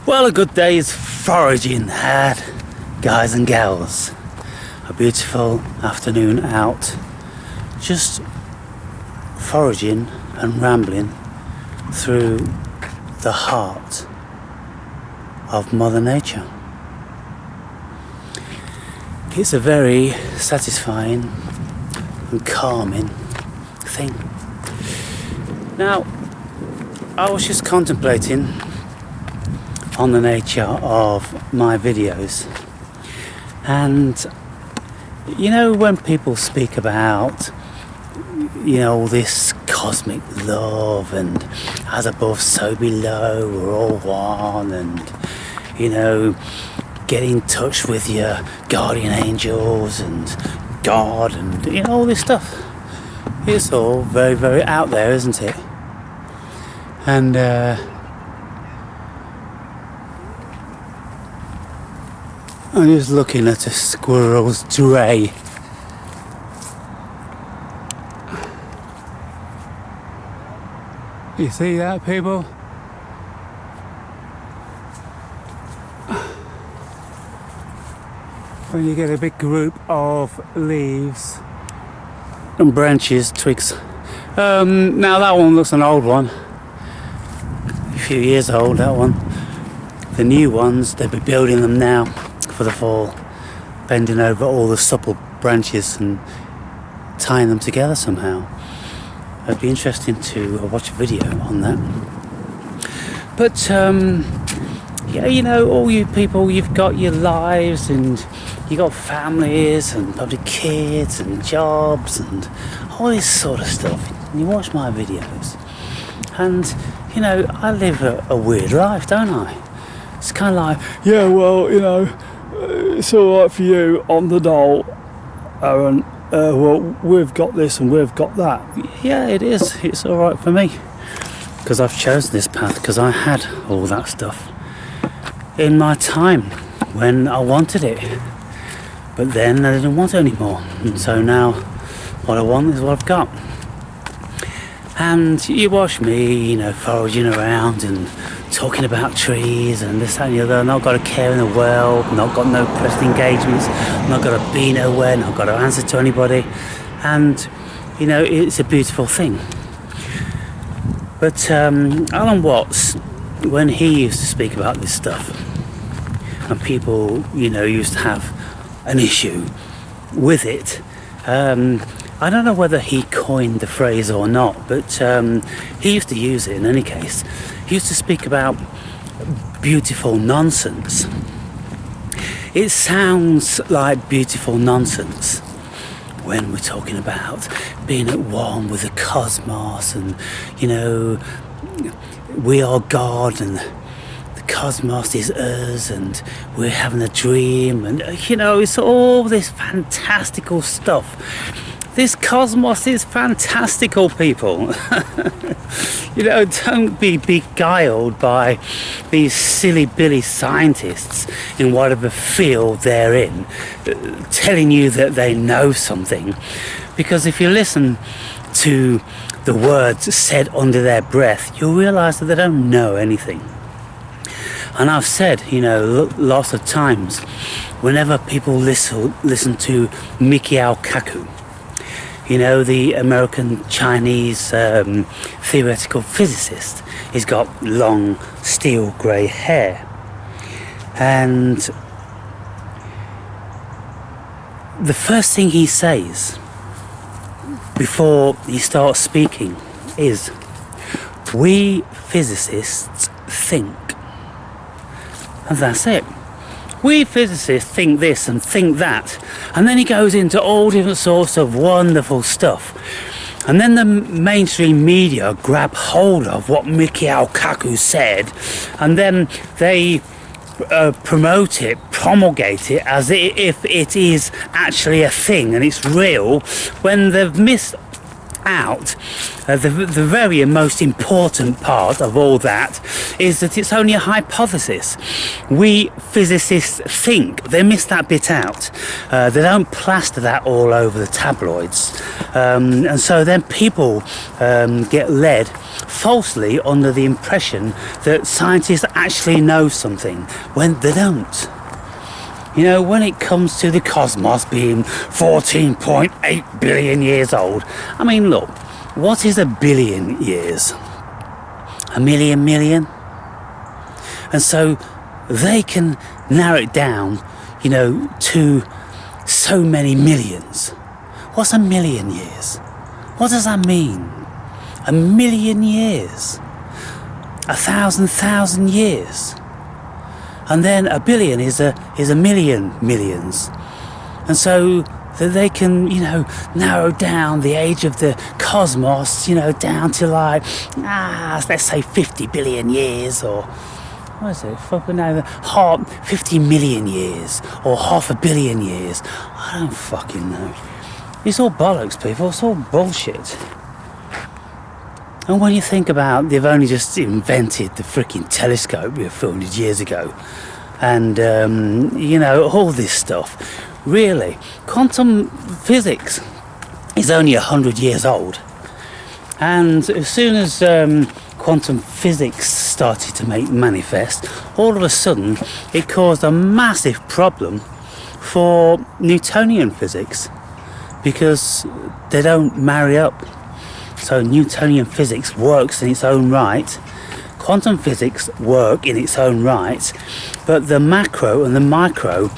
Well, a good day's foraging had, guys and gals. A beautiful afternoon out, just foraging and rambling through the heart of Mother Nature. It's a very satisfying and calming thing. Now, I was just contemplating on the nature of my videos, and you know, when people speak about, you know, all this cosmic love and as above so below, we're all one, and you know, get in touch with your guardian angels and God, and you know, all this stuff, it's all very, very out there, isn't it? And I'm just looking at a squirrel's dray. You see that, people? When you get a big group of leaves and branches, twigs. Now that one looks an old one. A few years old, that one. The new ones, they'll be building them now for the fall, bending over all the supple branches and tying them together somehow. It'd be interesting to watch a video on that. But yeah, you know, all you people, you've got your lives and you got families and probably kids and jobs and all this sort of stuff, and you watch my videos and you know, I live a weird life, don't I? It's kind of like, yeah, well, you know, it's all right for you on the dole, Aaron. Well, we've got this and we've got that. Yeah, it is. It's all right for me because I've chosen this path because I had all that stuff in my time when I wanted it, but then I didn't want it anymore. And so now, what I want is what I've got. And you watch me, you know, foraging around and talking about trees and this, that and the other, not got a care in the world, not got no press engagements, not got to be nowhere, not got to answer to anybody, and you know, it's a beautiful thing. But Alan Watts, when he used to speak about this stuff, and people, you know, used to have an issue with it, I don't know whether he coined the phrase or not, but he used to use it in any case. He used to speak about beautiful nonsense. It sounds like beautiful nonsense when we're talking about being at one with the cosmos and, you know, we are God and the cosmos is us and we're having a dream, and, you know, it's all this fantastical stuff. This cosmos is fantastical, people. You know, don't be beguiled by these silly-billy scientists in whatever field they're in, telling you that they know something. Because if you listen to the words said under their breath, you'll realise that they don't know anything. And I've said, you know, lots of times, whenever people listen to Mikhail Kaku, you know, the American-Chinese theoretical physicist. He's got long, steel grey hair. And the first thing he says before he starts speaking is, we physicists think. And that's it. We physicists think this and think that, and then he goes into all different sorts of wonderful stuff, and then the mainstream media grab hold of what Mikhail Kaku said, and then they promote it, promulgate it as if it is actually a thing and it's real, when they've missed out the very most important part of all that is that it's only a hypothesis. We physicists think. They miss that bit out. They don't plaster that all over the tabloids, and so then people get led falsely under the impression that scientists actually know something when they don't. You know, when it comes to the cosmos being 14.8 billion years old, I mean, look, what is a billion years? A million? And so they can narrow it down, you know, to so many millions. What's a million years? What does that mean? A million years? 1,000 years? And then a billion is a million millions. And so that they can, you know, narrow down the age of the cosmos, you know, down to like, let's say 50 billion years, or what is it? Fucking no, 50 million years, or half a billion years. I don't fucking know. It's all bollocks, people. It's all bullshit. And when you think about, they've only just invented the freaking telescope a few hundred years ago, and you know, all this stuff. Really, quantum physics is only 100 years old, and as soon as quantum physics started to make manifest, all of a sudden it caused a massive problem for Newtonian physics, because they don't marry up. So Newtonian physics works in its own right, quantum physics work in its own right, but the macro and the micro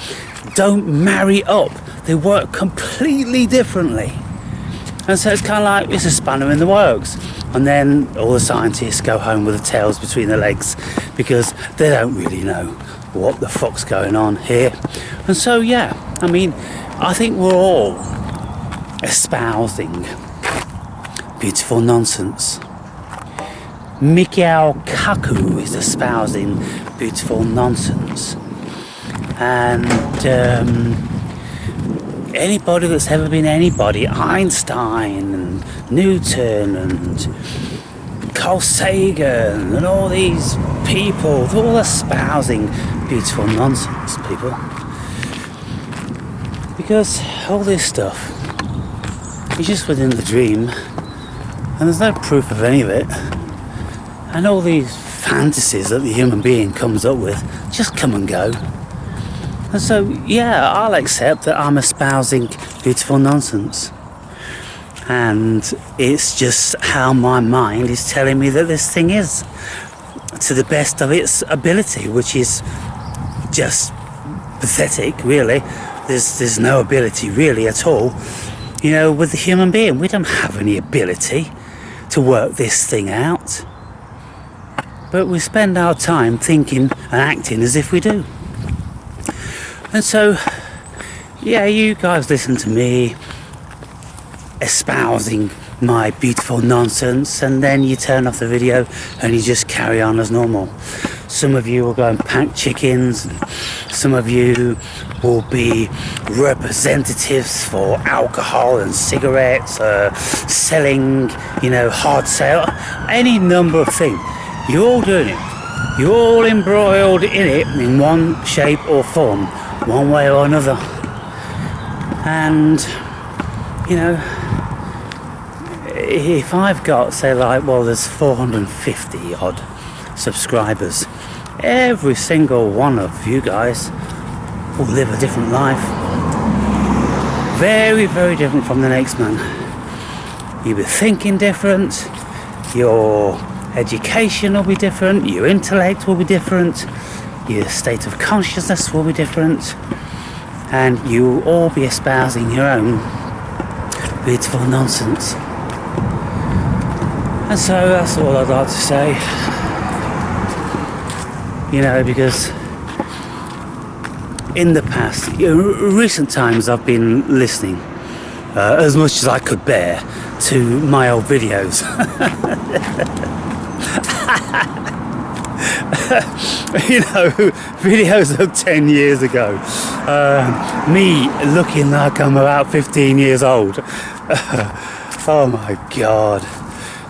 don't marry up. They work completely differently. And so it's kind of like, it's a spanner in the works. And then all the scientists go home with their tails between their legs, because they don't really know what the fuck's going on here. And so, yeah, I mean, I think we're all espousing beautiful nonsense. Mikhail Kaku is espousing beautiful nonsense. And anybody that's ever been anybody, Einstein and Newton and Carl Sagan and all these people, they're all espousing beautiful nonsense, people. Because all this stuff is just within the dream, and there's no proof of any of it. And all these fantasies that the human being comes up with just come and go. And so, yeah, I'll accept that I'm espousing beautiful nonsense. And it's just how my mind is telling me that this thing is, to the best of its ability, which is just pathetic, really. There's no ability really at all. You know, with the human being, we don't have any ability to work this thing out. But we spend our time thinking and acting as if we do. And so, yeah, you guys listen to me espousing my beautiful nonsense, and then you turn off the video and you just carry on as normal. Some of you will go and pack chickens, and some of you will be representatives for alcohol and cigarettes, selling, you know, hard sale, any number of things. You're all doing it. You're all embroiled in it in one shape or form, one way or another. And, you know, if I've got, say, like, well, there's 450 odd subscribers, every single one of you guys will live a different life. Very, very different from the next man. You'll be thinking different, your education will be different, your intellect will be different, your state of consciousness will be different, and you will all be espousing your own beautiful nonsense. And so that's all I'd like to say. You know, because in the past, recent times, I've been listening as much as I could bear to my old videos. You know, videos of 10 years ago, me looking like I'm about 15 years old. Oh my God.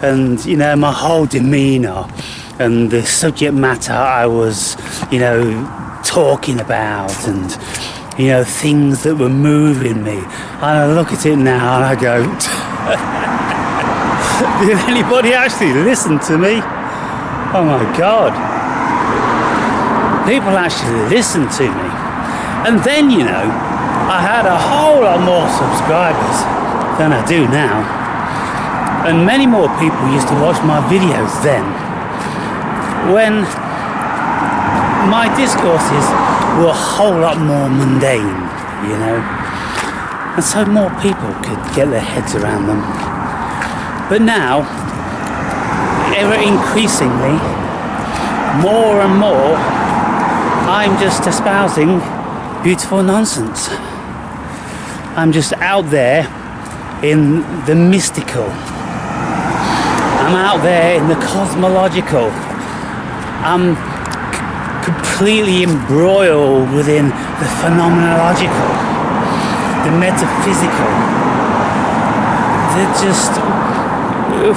And, you know, my whole demeanour and the subject matter I was, you know, talking about, and, you know, things that were moving me. And I look at it now and I go, Did anybody actually listen to me? Oh my God. People actually listened to me. And then, you know, I had a whole lot more subscribers than I do now. And many more people used to watch my videos then, when my discourses were a whole lot more mundane, you know. And so more people could get their heads around them. But now, ever increasingly, more and more, I'm just espousing beautiful nonsense. I'm just out there in the mystical. I'm out there in the cosmological. I'm completely embroiled within the phenomenological, the metaphysical. They're just,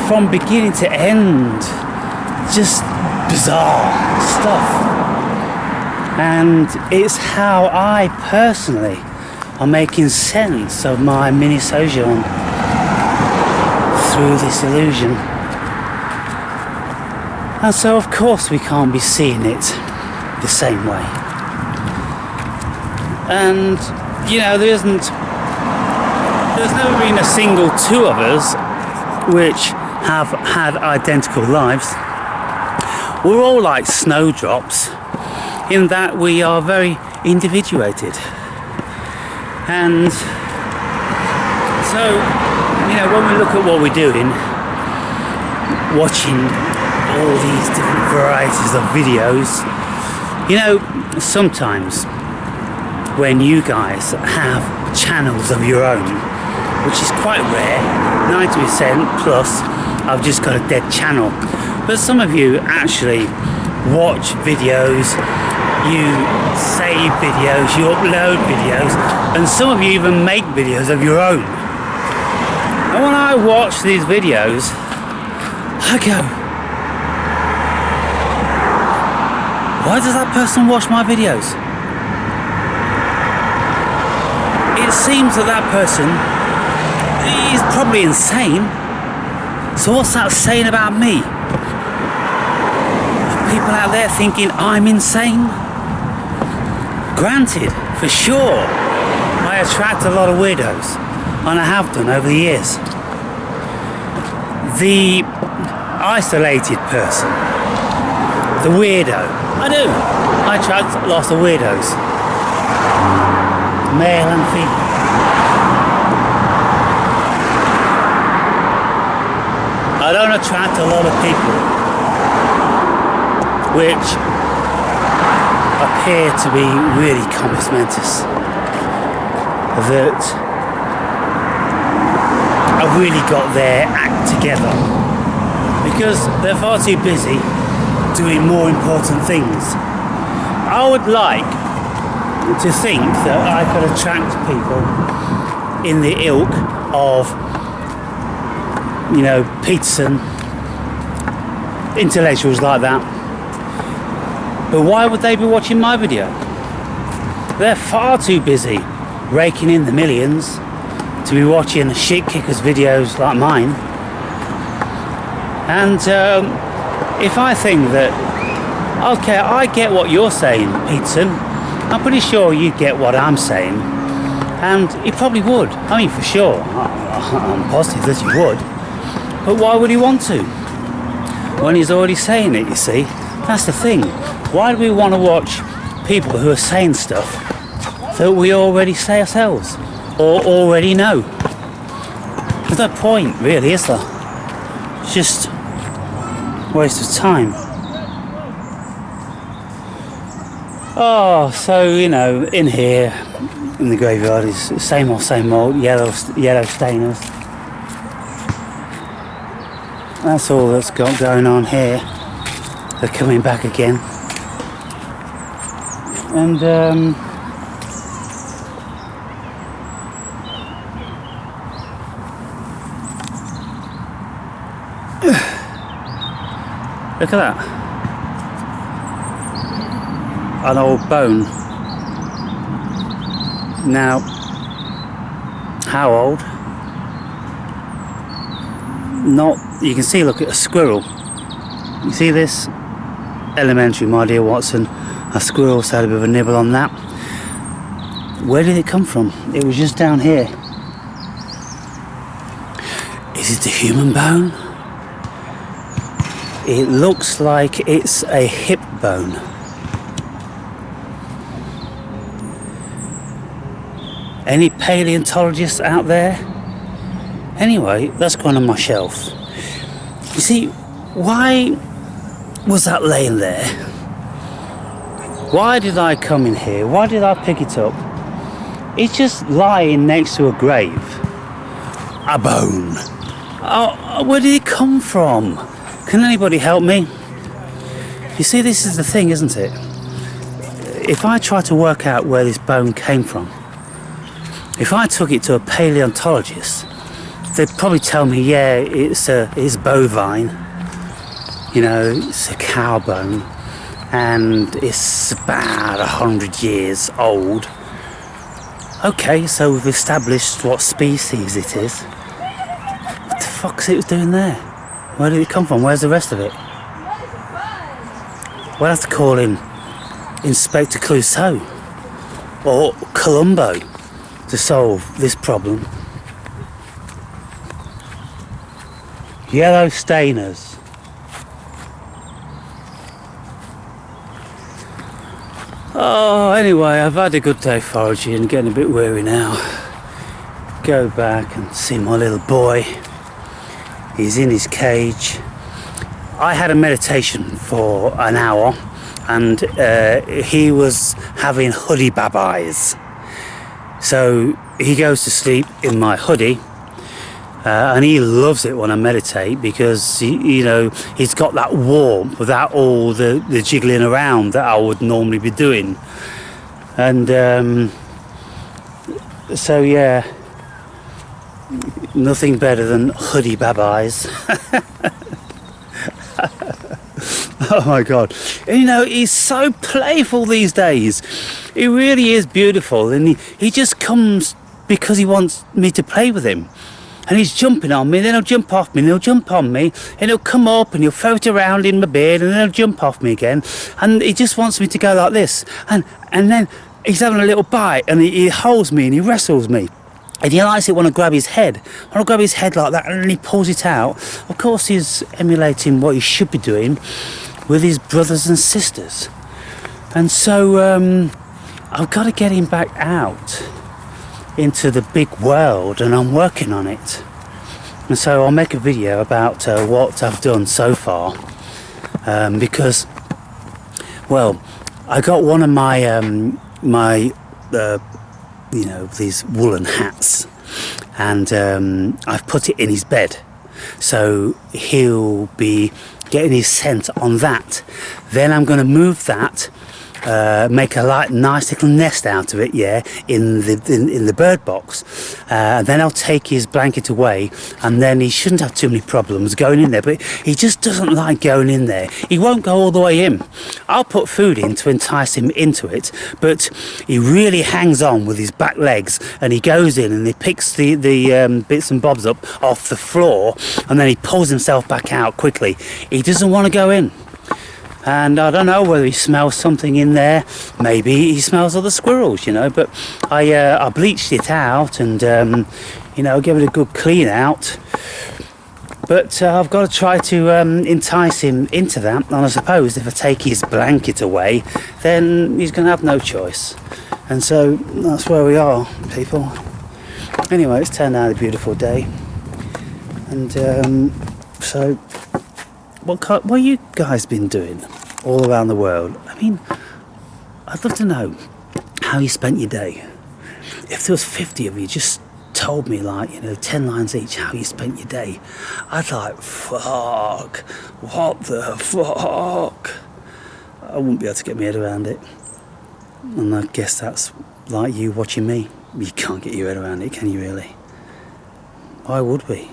from beginning to end, just bizarre stuff. And it's how I personally am making sense of my mini sojourn through this illusion. And so of course we can't be seeing it the same way. And you know, there's never been a single two of us which have had identical lives. We're all like snowdrops in that we are very individuated. And so, you know, when we look at what we're doing, watching all these different varieties of videos, you know, sometimes when you guys have channels of your own, which is quite rare, 90% plus, I've just got a dead channel. But some of you actually watch videos, you save videos, you upload videos, and some of you even make videos of your own. And when I watch these videos, I go, why does that person watch my videos? It seems that that person is probably insane. So what's that saying about me? Are people out there thinking I'm insane? Granted, for sure, I attract a lot of weirdos, and I have done over the years. The isolated person, the weirdo, I do. I attract lots of weirdos, male and female. I don't attract a lot of people which appear to be really compos mentis, that have really got their act together, because they're far too busy doing more important things. I would like to think that I could attract people in the ilk of, you know, Peterson, intellectuals like that. But why would they be watching my video? They're far too busy raking in the millions to be watching shit kickers videos like mine. And if I think that, okay, I get what you're saying, Peterson, I'm pretty sure you get what I'm saying, and he probably would. I mean, for sure, I'm positive that he would. But why would he want to? When he's already saying it, you see. That's the thing. Why do we want to watch people who are saying stuff that we already say ourselves or already know? There's no point, really, is there? It's just a waste of time. Oh, so, you know, in here, in the graveyard, is same old, yellow stainers. That's all that's got going on here. They're coming back again. And look at that. An old bone. Now, how old? Not you can see, look at a squirrel. You see this? Elementary, my dear Watson. A squirrel's had a bit of a nibble on that. Where did it come from? It was just down here. Is it a human bone? It looks like it's a hip bone. Any paleontologists out there? Anyway, that's gone on my shelf. You see, why was that laying there? Why did I come in here? Why did I pick it up? It's just lying next to a grave. A bone. Oh, where did it come from? Can anybody help me? You see, this is the thing, isn't it? If I try to work out where this bone came from, if I took it to a paleontologist, they'd probably tell me, yeah, it's bovine, you know, it's a cow bone, and it's about 100 years old. Okay, so we've established what species it is. What the fuck's it doing there? Where did it come from? Where's the rest of it? We'll have to call in Inspector Clouseau or Columbo to solve this problem. Yellow stainers. Oh, anyway, I've had a good day foraging and getting a bit weary now. Go back and see my little boy. He's in his cage. I had a meditation for an hour and he was having hoodie babais. So he goes to sleep in my hoodie. And he loves it when I meditate because you know, he's got that warmth without all the jiggling around that I would normally be doing. And so yeah, nothing better than hoodie babais. Oh my god. And, you know, he's so playful these days. He really is beautiful, and he just comes because he wants me to play with him. And he's jumping on me, then he'll jump off me, and he'll jump on me, and he'll come up and he'll float around in my beard, and then he'll jump off me again. And he just wants me to go like this. And then he's having a little bite, and he holds me and he wrestles me. And he likes it when I grab his head. When I grab his head like that, and then he pulls it out. Of course, he's emulating what he should be doing with his brothers and sisters. And so I've got to get him back out into the big world, and I'm working on it. And so I'll make a video about what I've done so far, because, well, I got one of my you know, these woolen hats, and I've put it in his bed, so he'll be getting his scent on that. Then I'm going to move that, make a nice little nest out of it, yeah, in the bird box. Then I'll take his blanket away, and then he shouldn't have too many problems going in there. But he just doesn't like going in there. He won't go all the way in. I'll put food in to entice him into it, but he really hangs on with his back legs, and he goes in and he picks the bits and bobs up off the floor, and then he pulls himself back out quickly. He doesn't want to go in. And I don't know whether he smells something in there. Maybe he smells other squirrels, you know. But I bleached it out and, you know, give it a good clean out. But I've got to try to entice him into that. And I suppose if I take his blanket away, then he's going to have no choice. And so that's where we are, people. Anyway, it's turned out a beautiful day. And so... What have you guys been doing all around the world? I mean, I'd love to know how you spent your day. If there was 50 of you just told me, like, you know, 10 lines each, how you spent your day, I'd like, fuck, what the fuck? I wouldn't be able to get my head around it. And I guess that's like you watching me. You can't get your head around it, can you really? Why would we?